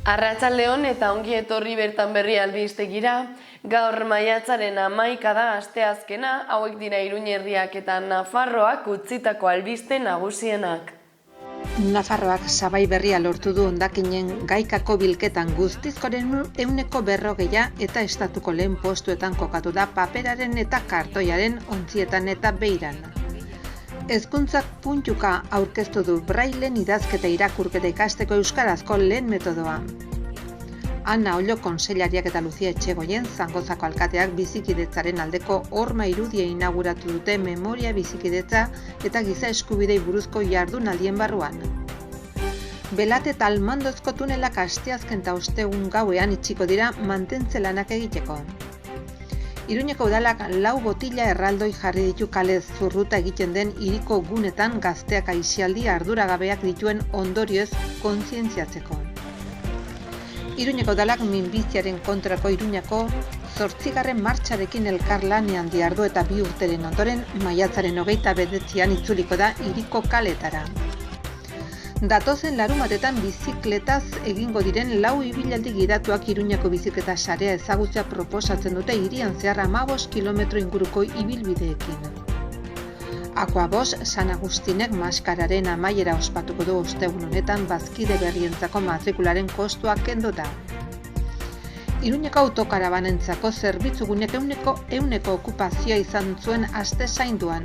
Arratsaldeon eta ongi etorri bertan berri albistegira. Gaur maiatzaren 11 da asteazkena, hauek dira Iruña herriak eta Nafarroak utzitako albiste nagusienak. Nafarroak sabai berria lortu du hondakinen gaikako bilketan guztizkoren 40% eta estatuko lehen postuetan kokatu da paperaren eta kartoiaren ontzietan eta beiran. Hezkuntzak puntuka aurkeztu du brailen idazketa irakurketa ikasteko euskarazko lehen metodoa. Ana Ollo kontseilariak eta Lucia Etxegoien Zangozako alkateak bizikidetzaren aldeko horma irudia inauguratu dute memoria bizikidetza eta giza eskubidei buruzko jardunaldien barruan. Belat eta Almandozko tunelak asteazken eta ostegun gauean itxiko dira mantentze lanak egiteko. Iruñeko udalak 4 botila erraldoi jarri ditu kale zurruta egiten den hiriko gunetan gazteak aisialdi arduragabeak dituen ondorioz kontzientziatzeko. Iruñeko udalak minbiziaren kontrako Iruñako 8. martxarekin elkarlanean dihardu eta 2 urteren ondoren maiatzaren 29an itzuliko da hiriko kaletara. Datozen larumatetan bizikletaz egingo diren 4 ibilaldi gidatuak Iruñako bizikleta sarea ezagutzea proposatzen dute hirian zehar 15 kilometro inguruko ibilbideekin. Aquabos San Agustinek maskararen amaiera ospatuko du ostegun honetan bazkide berrientzako matrikularen kostua kenduta. Iruñeko autokarabanentzako zerbitzugunek ehuneko okupazioa izan zuen aste zainduan.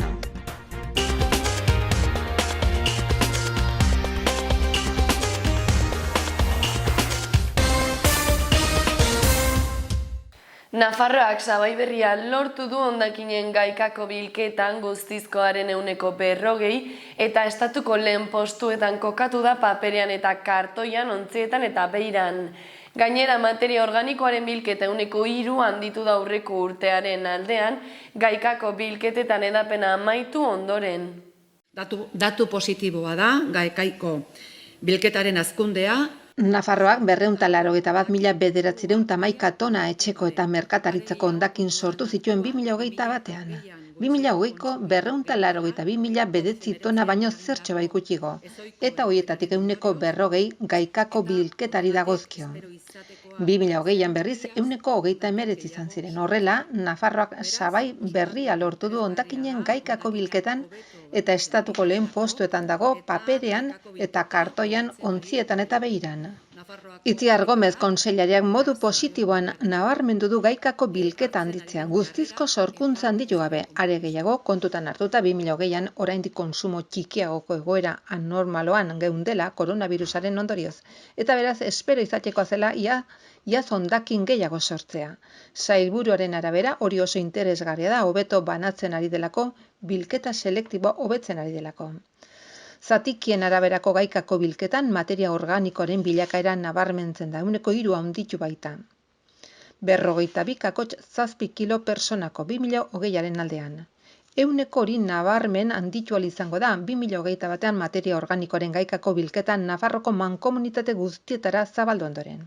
Nafarroak sabai berria lortu du hondakinen gaikako bilketan guztizkoaren 40% eta estatuko lehen postuetan kokatu da paperean eta kartoian ontzietan eta beiran. Gainera materia organikoaren bilketa 3% handitu da aurreko urtearen aldean, gaikako bilketetan edapena amaitu ondoren. Datu positiboa da gaikaiko bilketaren hazkundea. Nafarroak 281.911 tona etxeko eta merkataritzako hondakin sortu zituen 2021ean. 2020ko 282.009 tona baino zertxo bai gutxigo, eta horietatik 40% gaikako bilketari dagozkio. 2020an berriz 129 izan ziren. Horrela, Nafarroak sabai berria lortu du hondakinen gaikako bilketan eta estatuko lehen postuetan dago paperean eta kartoian ontzietan eta beiran. Itziar Gomez kontseilariak modu positiboan nabarmendu du gaikako bilketa handitzea, guztizko sorkuntza handitu gabe, are gehiago kontutan hartuta 2020an oraindik kontsumo txikiagoko egoera anormaloan geundela koronavirusaren ondorioz, eta beraz espero izatekoa zela iaz hondakin gehiago sortzea. Sailburuaren arabera hori oso interesgarria da, hobeto banatzen ari delako, bilketa selektiboa hobetzen ari delako. Zatikien araberako gaikako bilketan materia organikoaren bilakaera nabarmentzen da, 3% handitu baita. 52,7 kilo personako 2020aren aldean. 100 hori nabarmen handitu ahal izango da, 2021ean materia organikoaren gaikako bilketan Nafarroko mankomunitate guztietara zabaldu ondoren.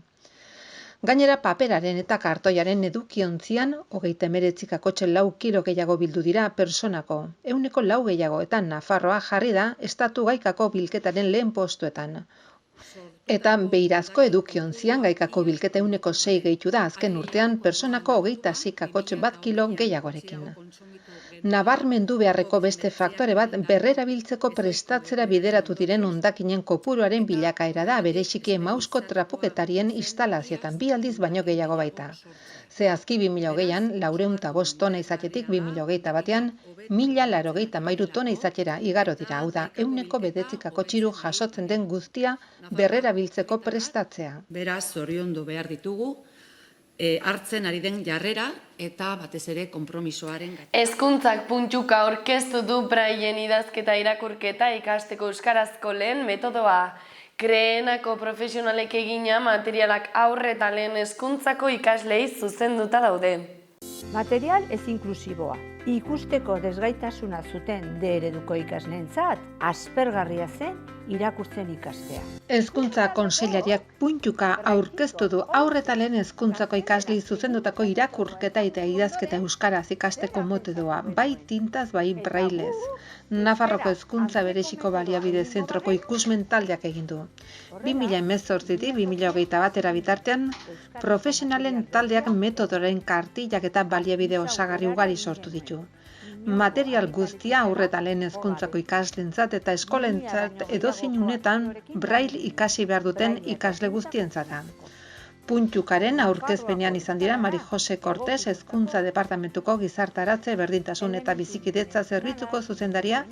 Gainera paperaren eta kartoiaren edukiontzian 39,4 kilo gehiago bildu dira personako, 4% gehiago eta Nafarroa jarri da estatu gaikako bilketaren lehen postuetan. Eta beirazko edukiontzian gaikako bilketa 6% gehitu da azken urtean personako 26,1 kilo gehiagorekin. Nabarmendu beharreko beste faktore bat berrerabiltzeko prestatzera bideratu diren hondakinen kopuruaren bilakaera da, bereziki emausko trapuketarien instalazioetan 2 aldiz baino gehiago baita. Zehazki 2020an 405 tona izatetik 2021ean 1.083 tona izatera igaro dira, hau da 9,9 jasotzen den guztia berrerabiltzeko prestatzea. Beraz, zoriondu behar ditugu, hartzen ari den jarrera eta batez ere konpromisoaren. Hezkuntzak puntuka aurkeztu du brailen idazketa irakurketa ikasteko euskarazko lehen metodoa. Kreenako profesionalek egina materialak aurre eta lehen hezkuntzako ikaslei zuzenduta daude. Material ez inklusiboa. Ikusteko desgaitasuna zuten D ereduko ikasleentzat aspergarria zen irakurtzen ikastea. Hezkuntza Kontseilariak puntuka aurkeztu du haur eta lehen hezkuntzako ikasleei zuzendutako irakurketa eta idazketa euskaraz ikasteko metodoa, bai tintaz bai brailez. Nafarroko Hezkuntza Bereziko Baliabide Zentroko ikusmen taldeak egin du. 2018-tik 2021 bitartean, profesionalen taldeak metodoren kartillak eta baliabide osagarri ugari sortu ditu. Material guztia haur eta lehen hezkuntzako ikasleentzat eta eskolentzat edozein unetan braille ikasi behar duten ikasle guztientzat da. Puntukaren aurkezpenean izan dira Mari Jose Cortés Hezkuntza Departamentuko Gizartaratze Berdintasun eta Bizikidetza Zerbitzuko zuzendaria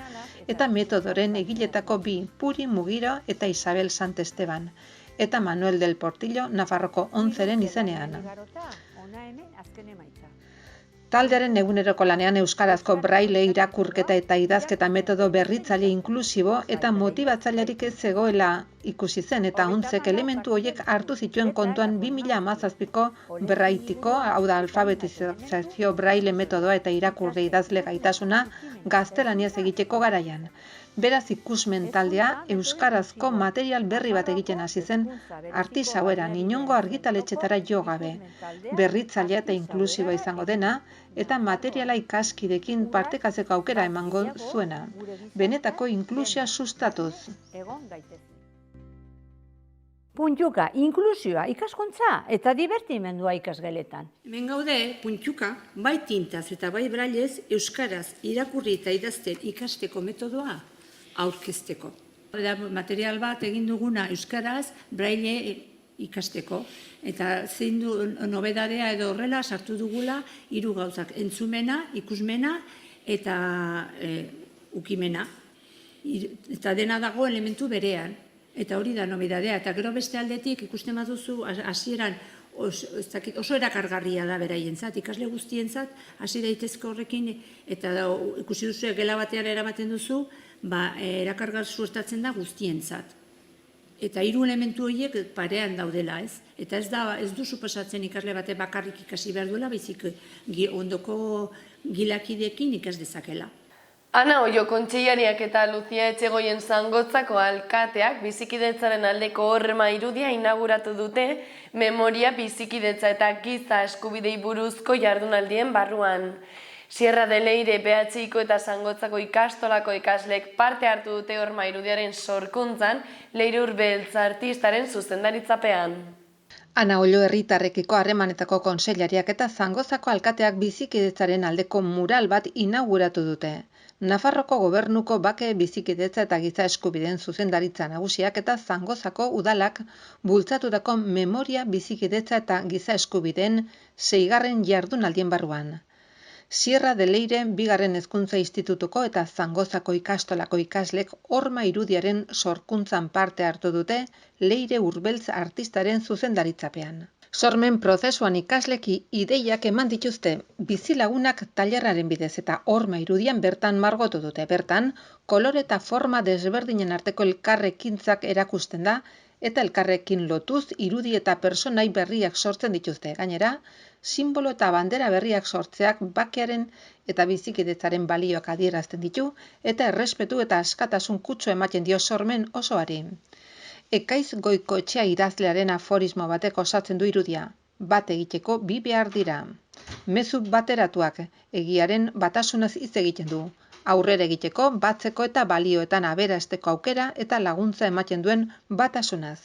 eta metodoren egiletako bi Puri Mugiro eta Isabel Santesteban eta Manuel del Portillo Nafarroko 11ren izenean. Taldearen eguneroko lanean euskarazko braille irakurketa eta idazketa metodo berritzaile inklusibo eta motibatzailerik ez zegoela ikusi zen eta 11 elementu horiek hartu zituen kontuan 2017ko braitiko, hau da alfabetizazio braille metodoa eta irakurle idazle gaitasuna gaztelaniaz egiteko garaian. Beraz ikusmen taldea euskarazko material berri bat egiten hasi zen artisaueran inongo argitaletxetara jo gabe. Berritzailea eta inklusiboa izango dena eta materiala ikaskidekin partekatzeko aukera emango zuena. Benetako inklusioa sustatuz. Puntuka, inklusioa, ikaskuntza eta divertimendua ikasgeletan. Hemen gaude, puntuka, bai tintaz eta bai brailez euskaraz irakurri eta idazten ikasteko metodoa aurkezteko. Material bat egin duguna euskaraz braille ikasteko. Eta zein du nobedadea edo horrela sartu dugula 3 gauzak, entzumena, ikusmena eta ukimena. Eta dena dago elementu berean. Eta hori da nobedadea. Eta gero beste aldetik ikusten baduzu hasieran oso erakargarria da beraientzat, ikasle guztientzat, hasi daitezke horrekin, eta ikusi duzu gela batean eramaten duzu, erakargar suertatzen da guztientzat. Eta 3 elementu horiek parean daudela, ez? Eta ez du suposatzen ikasle bate bakarrik ikasi behar duela, baizik ondoko gilakideekin ikas dezakela. Ana Oio kontseilariak eta Lucia Etxegoien Zangotzako alkateak bizikidetzaren aldeko horma irudia inauguratu dute memoria bizikidetza eta giza eskubidei buruzko jardunaldien barruan. Sierra de Leire, BHIko eta Zangotzako ikastolako ikaslek parte hartu dute horma irudiaren sorkuntzan Leire Urbeltz artistaren zuzendaritzapean. Ana Oio herritarrekiko harremanetako kontseilariak eta Zangozako alkateak bizikidetzaren aldeko mural bat inauguratu dute. Nafarroko Gobernuko Bake Bizikidetza eta Giza Eskubideen zuzendaritza nagusiak eta Zangozako udalak bultzatutako memoria bizikidetza eta giza eskubideen 6. jardunaldien barruan. Sierra de Leire 2. Hezkuntza Institutuko eta Zangozako ikastolako ikaslek horma irudiaren sorkuntzan parte hartu dute Leire Urbeltz artistaren zuzendaritzapean. Sormen prozesuan ikasleki ideiak eman dituzte bizilagunak tailerraren bidez eta horma irudian bertan margotu dute. Bertan, kolore eta forma desberdinen arteko elkarrekintzak erakusten da eta elkarrekin lotuz irudi eta personai berriak sortzen dituzte. Gainera, simbolo eta bandera berriak sortzeak bakearen eta bizikidetzaren balioak adierazten ditu eta errespetu eta askatasun kutsu ematen dio sormen osoari. Ekaiz Goikoetxea idazlearen aforismo batek osatzen du irudia. Bat egiteko 2 behar dira. Mezu bateratuak egiaren batasunaz hitz egiten du. Aurrera egiteko, batzeko eta balioetan aberasteko aukera eta laguntza ematen duen batasunaz.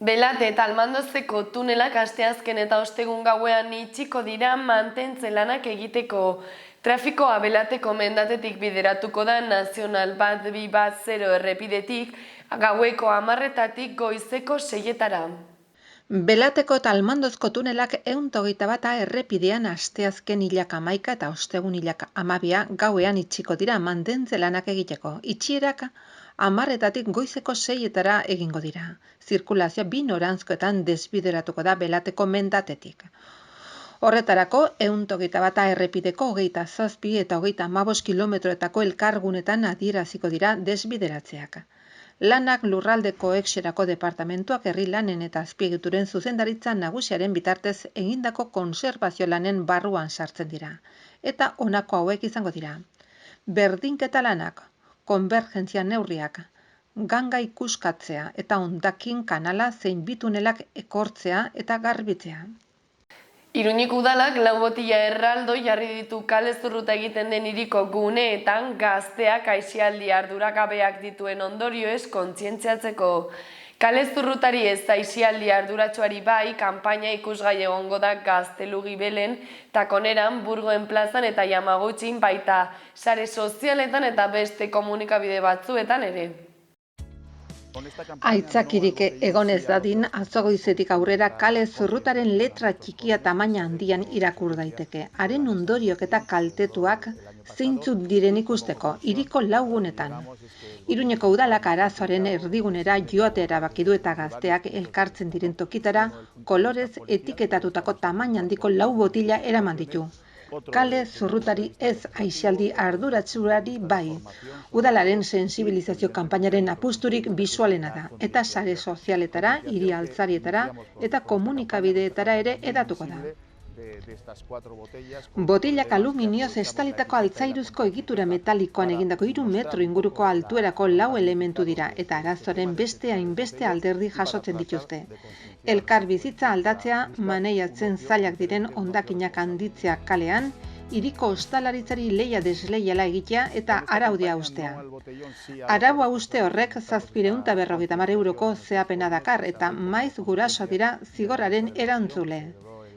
Belate eta Almandozeko tunelak asteazken eta ostegun gauean itxiko dira mantentze lanak egiteko. Trafikoa Belateko mendatetik bideratuko da Nazional 1210 errepidetik gaueko 10:00 goizeko 6:00. Belateko eta Almandozko tunelak 121 errepidean asteazken 11 eta ostegun 12 gauean itxiko dira mantentze lanak egiteko. Itxierak 10:00 goizeko 6:00 egingo dira. Zirkulazioa 2 noranzkoetan desbideratuko da Belateko mendatetik. Horretarako, 121 errepideko 27 eta 35 kilometroetako elkargunetan adieraziko dira desbideratzeak. Lanak Lurraldeko Exerako departamentuak herri lanen eta azpiegituren zuzendaritza nagusiaren bitartez egindako konserbazio lanen barruan sartzen dira. eta honako hauek izango dira. Berdinketa lanak, konbergentzia neurriak, ganga ikuskatzea eta hondakin kanala zein bitunelak ekortzea eta garbitzea. Iruñeko udalak lau botila erraldo jarri ditu kale zurruta egiten den hiriko guneetan gazteak aisialdi arduragabeak dituen ondorioez kontzientziatzeko. Kale zurrutari ez aisialdi arduratsuari bai, kanpaina ikusgai egongo da Gaztelugi Belen, Takoneran, Burgoen plazan eta Yamagutxin baita sare sozialetan eta beste komunikabide batzuetan ere. Aitzakirik egon ez dadin, atzo goizetik aurrera kale zurrutaren letra txikia tamaina handian irakur daiteke. Haren ondoriok eta kaltetuak zeintzuk diren ikusteko, hiriko lau gunetan. Iruñeko udalak arazoaren erdigunera joatea erabaki du eta gazteak elkartzen diren tokitara kolorez etiketatutako tamaina handiko lau botila eraman ditu. Kale zurrutari ez aisialdi arduratsurari bai. Udalaren sensibilizazio kanpainaren apusturik bisualena da, eta sare sozialetara, hiri altzarietara eta komunikabideetara ere hedatuko da. Botilak aluminioz estalitako altzairuzko egitura metalikoan egindako 3 metro inguruko altuerako lau elementu dira eta arazoren beste hainbeste alderdi jasotzen dituzte. Elkar bizitza aldatzea, maneiatzen zailak diren hondakinak handitzea kalean, hiriko ostalaritzari leia desleiala egitea eta araudia haustea. Arau hauste horrek 750 euroko zeapena dakar eta maiz guraso dira zigorraren erantzule.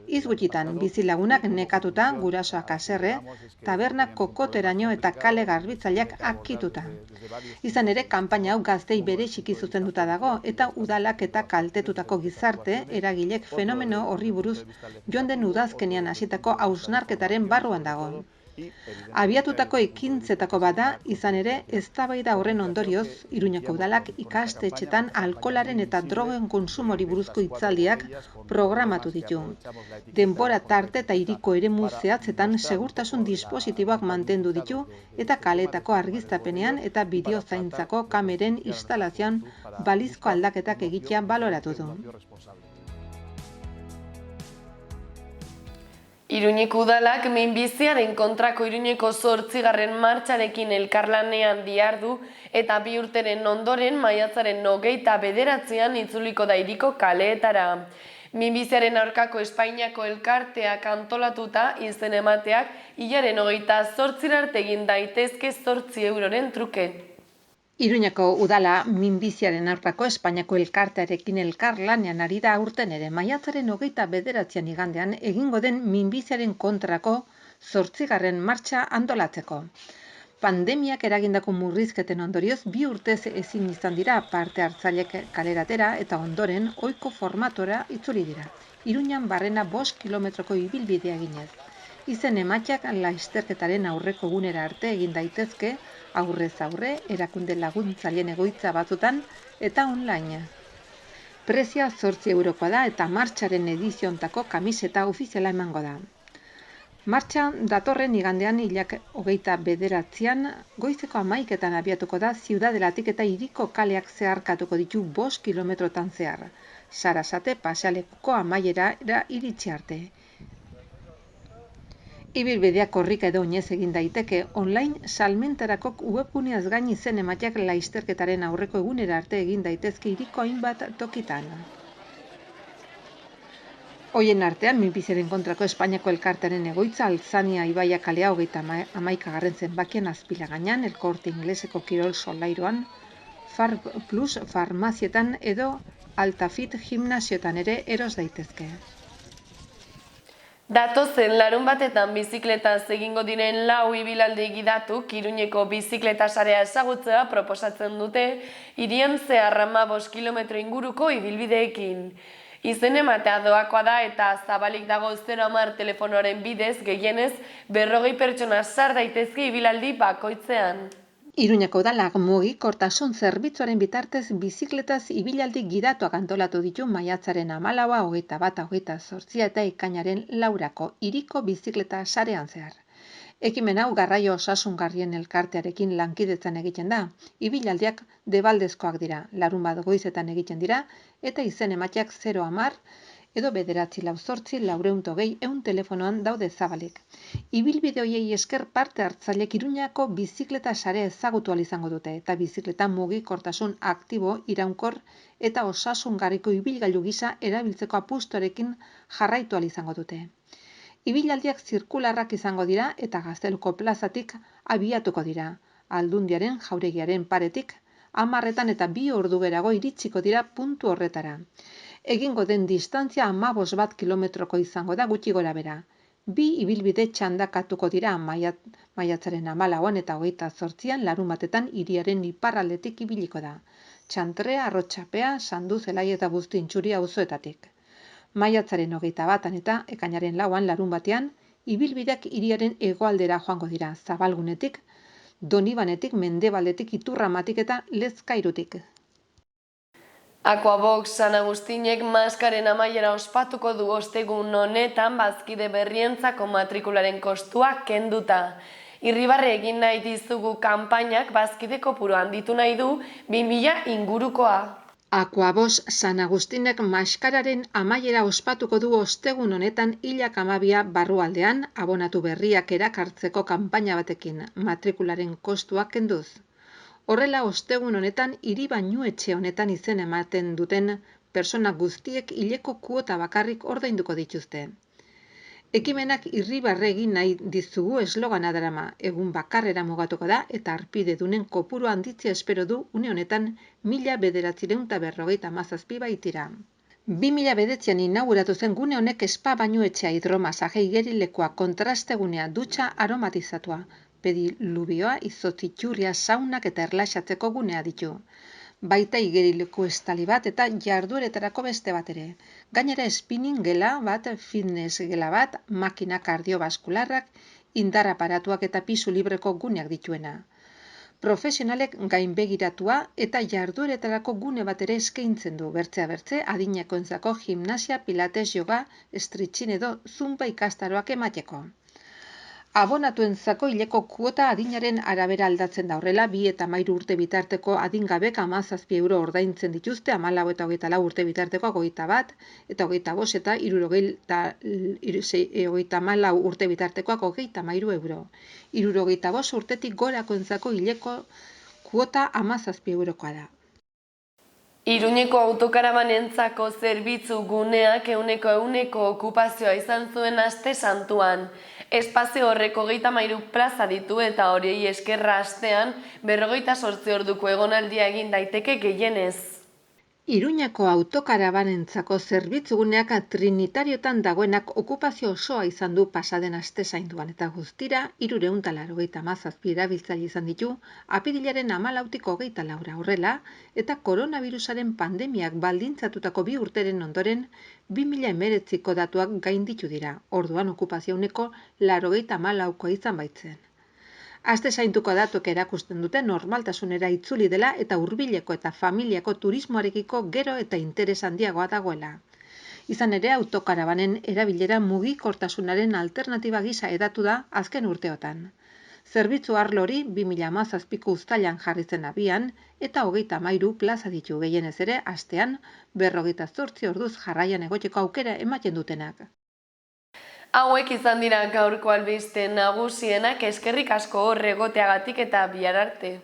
Hitz gutxitan, bizilagunak nekatuta, gurasoak haserre, tabernak kokoteraino eta kale garbitzaileak akituta. Izan ere, kanpaina hau gaztei bereziki zuzenduta dago eta udalak eta kaltetutako gizarte eragilek fenomeno horri buruz joan den udazkenean hasitako hausnarketaren barruan dago. Abiatutako ekintzetako bada, izan ere, eztabaida horren ondorioz, Iruñeko udalak ikastetxetan alkoholaren eta drogen konsumori buruzko hitzaldiak programatu ditu. Denbora tarte eta hiriko eremu zehatzetan segurtasun dispositiboak mantendu ditu eta kaleetako argiztapenean eta bideo zaintzako kameren instalazioan balizko aldaketak egitea baloratu du. Iruñeko udalak minbiziaren kontrako Iruñeko 8. martxarekin elkarlanean dihardu eta 2 urteren ondoren maiatzaren 29 itzuliko da hiriko kaleetara. Minbiziaren aurkako Espainiako elkarteak antolatuta izen emateak hilaren 28 arte egin daitezke 8 euroren truke. Iruñeko udala minbiziaren aurkako Espainiako elkartearekin elkarlanean ari da aurten ere maiatzaren 29 igandean egingo den minbiziaren kontrako 8. martxa antolatzeko. Pandemiak eragindako murrizketen ondorioz 2 urtez ezin izan dira parte hartzaileek kaleratera eta ondoren ohiko formatora itzuli dira. Iruñan barrena 5 kilometroko ibilbidea eginez. Izen emateak lasterketaren aurreko egunera arte egin daitezke aurrez aurre, erakunde laguntzaileen egoitza batzutan eta online. Prezioa 8 eurokoa da eta martxaren ediziontako kamiseta ofiziala emango da. Martxa datorren igandean hilak 29an goizeko 11etan abiatuko da Ziudadelatik eta hiriko kaleak zeharkatuko ditu 5 kilometrotan zehar. Sarasate pasealekuko amaiera iritsi arte. Ibilbideak korrika edo oinez egin daiteke online salmentarako webguneaz gain izen emateak lasterketaren aurreko egunera arte egin daitezke hiriko hainbat tokitan. Hoien artean, minbiziaren kontrako Espainiako elkartearen egoitza Altzania Ibaia kalea 31. zenbakian Azpilagainan, El Corte Ingleseko kirol solairuan, Far Plus farmazietan edo Altafit gimnasioetan ere eros daitezke. Datozen larunbatetan bizikletaz egingo diren 4 ibilaldi gidatuk Iruñeko bizikleta sarea ezagutzea proposatzen dute hirian zehar 15 kilometro inguruko ibilbideekin. Izen ematea doakoa da eta zabalik dago 010 telefonoaren bidez gehienez 40 pertsona sar daitezke ibilaldi bakoitzean. Iruñeko udalak mugikortasun zerbitzuaren bitartez bizikletaz ibilaldi gidatuak antolatu ditu maiatzaren 14, 21, 28 eta ekainaren 4 hiriko bizikleta sarean zehar. Ekimen hau garraio osasungarrien elkartearekin lankidetzan egiten da. Ibilaldiak debaldezkoak dira, larunbat goizetan egiten dira eta izen emateak 010 edo 94408 telefonoan daude zabalik. Ibilbide horiei esker parte hartzailek Iruñako bizikleta sarea ezagutu ahal izango dute eta bizikleta mugikortasun aktibo, iraunkor eta osasungarriko ibilgailu gisa erabiltzeko apustuarekin jarraitu ahal izango dute. Ibilaldiak zirkularrak izango dira eta Gazteluko plazatik abiatuko dira. Aldundiaren jauregiaren paretik 10 eta 2 ordugerago iritsiko dira puntu horretara. Egingo den distantzia 15 kilometroko izango da gutxi gorabehera. 2 ibilbide txandakatuko dira maiatzaren 14 eta 28 larunbatetan hiriaren iparraldetik ibiliko da. Txantrea, Arrotxapea, Sandu, Zelai eta Buztintxuri auzoetatik. Maiatzaren 21 eta ekainaren 4 larunbatean ibilbideak hiriaren hegoaldera joango dira, Zabalgunetik, Donibanetik, Mendebaldetik, Iturramatik eta Lezkairutik. Aquabox San Agustinek maskaren amaiera ospatuko du ostegun honetan bazkide berrientzako matrikularen kostua kenduta. Irribarre egin nahi dizugu kanpainak bazkide kopuru handitu nahi du 2000 ingurukoa. Aquabox San Agustinek maskararen amaiera ospatuko du ostegun honetan hilak 12 barrualdean abonatu berriak erakartzeko kanpaina batekin matrikularen kostua kenduz. Horrela ostegun honetan hiri bainuetxe honetan izen ematen duten persona guztiek hileko kuota bakarrik ordainduko dituzte. Ekimenak irribarre egin nahi dizugu eslogana darama, egun bakarrera mugatuko da eta harpidedunen kopuru handitzea espero du une honetan 1957 baitira. 2009an inauguratu zen gune honek spa bainuetxea, hidromasaje, igerilekoa, kontrastegunea, dutxa aromatizatua, pedilubioa, izotz iturria, saunak eta erlaxatzeko gunea ditu. Baita igerileku estali bat eta jardueretarako beste bat ere. Gainera spinning gela bat, fitness gela bat, makina kardiobaskularrak, indar aparatuak eta pisu libreko guneak dituena. Profesionalek gainbegiratua eta jardueretarako gune bat ere eskaintzen du, bertzea bertze adinekoentzako gimnasia, pilates, yoga, stretching edo zumba ikastaroak emateko. Abonatuentzako hileko kuota adinaren arabera aldatzen da, horrela 2 eta 13 urte bitarteko adingabek 17 euro ordaintzen dituzte, 14 eta 24 urte bitarteko 21 eta 25 eta 34 urte bitartekoak 33 euro. 65 urtetik gorakoentzako hileko kuota 17 eurokoa da. Iruñeko autokarabanentzako zerbitzu guneak 100% okupazioa izan zuen aste santuan. Espazio horrek 33 plaza ditu eta horiei eskerra astean 48 orduko egonaldia egin daiteke gehienez. Iruñako autokarabanentzako zerbitzuguneak Trinitariotan dagoenak okupazio osoa izan du pasaden aste zainduan eta guztira 387 erabiltzaile izan ditu apirilaren 14tik 24 horrela eta koronavirusaren pandemiak baldintzatutako 2 urteren ondoren 2019ko datuak gainditu dira, orduan okupazio ehuneko 94koa izan baitzen. Aste zaintuko datuek erakusten dute normaltasunera itzuli dela eta hurbileko eta familiako turismoarekiko gero eta interes handiagoa dagoela. Izan ere, autokarabanen erabilera mugikortasunaren alternatiba gisa hedatu da azken urteotan. Zerbitzu arlo hori 2017ko uztailean jarri zen abian eta 33 plaza ditu gehienez ere astean 48 orduz jarraian egoteko aukera ematen dutenak. Hauek izan dira gaurko albiste nagusienak, eskerrik asko hor egoteagatik eta bihar arte.